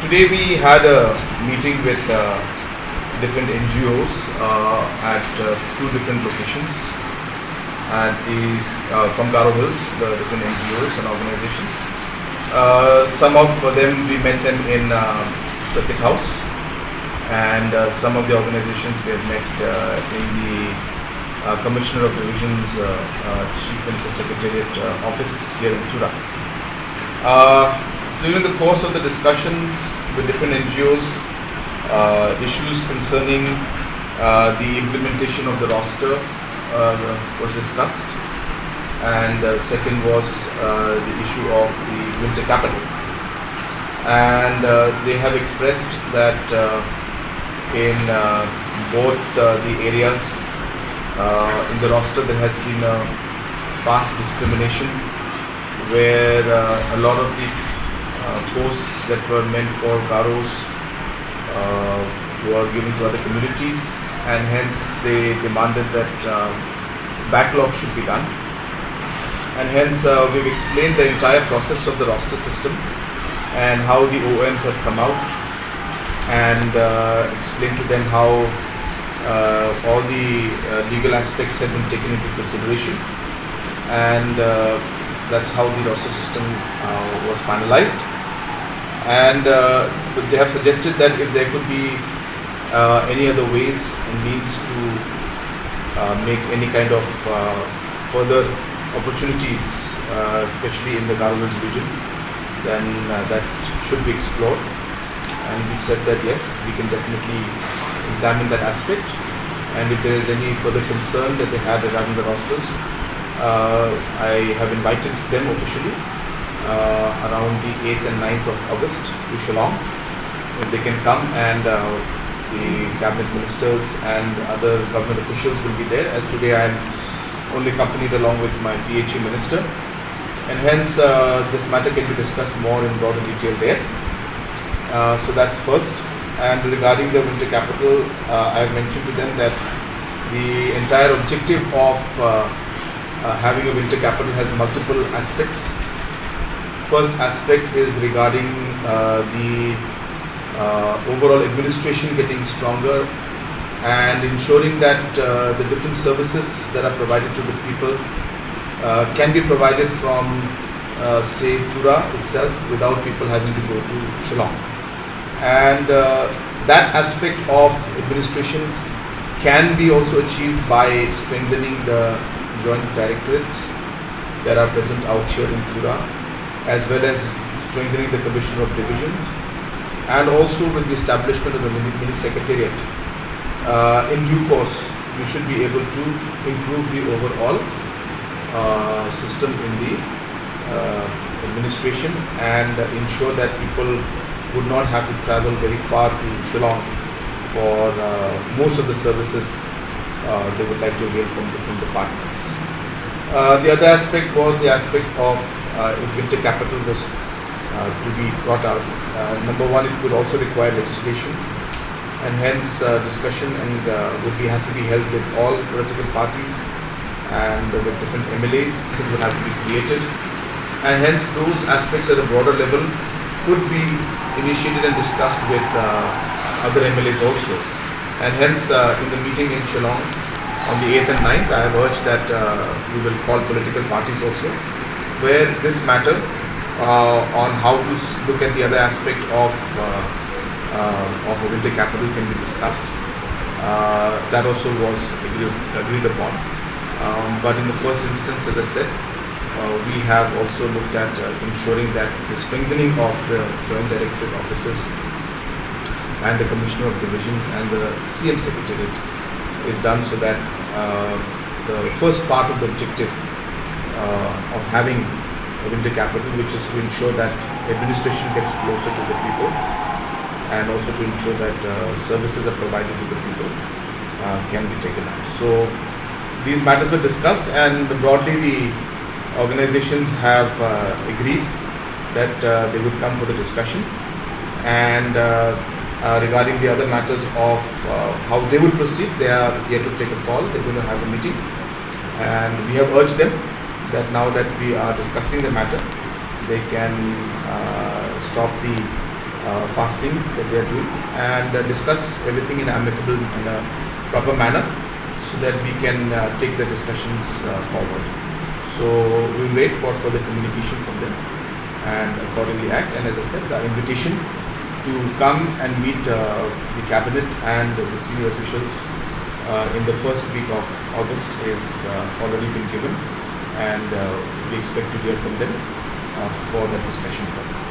Today we had a meeting with different NGOs at two different locations, and these from Garo Hills, the different NGOs and organizations. Some of them we met them in Circuit House, and some of the organizations we have met in the Commissioner of Division's Chief Minister Secretariat office here in Tura. During the course of the discussions with different NGOs, issues concerning the implementation of the roster was discussed, and second was the issue of the winter capital. And they have expressed that in both the areas in the roster there has been a vast discrimination, where a lot of the posts that were meant for Garos were given to other communities, and hence they demanded that backlog should be done. And hence we've explained the entire process of the roster system and how the OMs have come out, and explained to them how all the legal aspects have been taken into consideration, and that's how the roster system was finalized. And they have suggested that if there could be any other ways and means to make any kind of further opportunities, especially in the Garo Hills region, then that should be explored. And we said that yes, we can definitely examine that aspect, and if there is any further concern that they had regarding the rosters, I have invited them officially around the 8th and 9th of August to Shillong. If they can come, and the cabinet ministers and other government officials will be there, as today I am only accompanied along with my PHE minister, and hence this matter can be discussed more in broader detail there. So that's first. And regarding the winter capital, I have mentioned to them that the entire objective of having a winter capital has multiple aspects. First aspect is regarding the overall administration getting stronger, and ensuring that the different services that are provided to the people can be provided from say Tura itself without people having to go to Shillong. And that aspect of administration can be also achieved by strengthening the joint directorates that are present out here in Tura, as well as strengthening the Commissioner of Divisions, and also with the establishment of the mini secretariat. In due course, we should be able to improve the overall system in the administration, and ensure that people would not have to travel very far to Shillong for most of the services they would like to avail from different departments. The other aspect was the aspect of if winter capital was to be brought out. Number one, it would also require legislation, and hence discussion and have to be held with all political parties and with different MLAs. This would have to be created, and hence those aspects at a broader level could be initiated and discussed with other MLAs also. And hence in the meeting in Shillong on the 8th and 9th, I have urged that we will call political parties also, where this matter on how to look at the other aspect of a winter capital can be discussed. That also was agreed upon. But in the first instance, as I said, we have also looked at ensuring that the strengthening of the joint directorate offices and the Commissioner of Divisions and the CM Secretariat is done, so that the first part of the objective of having a winter capital, which is to ensure that administration gets closer to the people, and also to ensure that services are provided to the people, can be taken up. So these matters were discussed, and broadly the organizations have agreed that they would come for the discussion. And regarding the other matters of how they would proceed, they are yet to take a call. They're going to have a meeting, and we have urged them that now that we are discussing the matter, they can stop the fasting that they are doing, and discuss everything in amicable in a proper manner so that we can take the discussions forward. So we'll wait for further communication from them and accordingly act. And as I said, the invitation to come and meet the cabinet and the senior officials in the first week of August is already been given, and we expect to hear from them for that discussion further.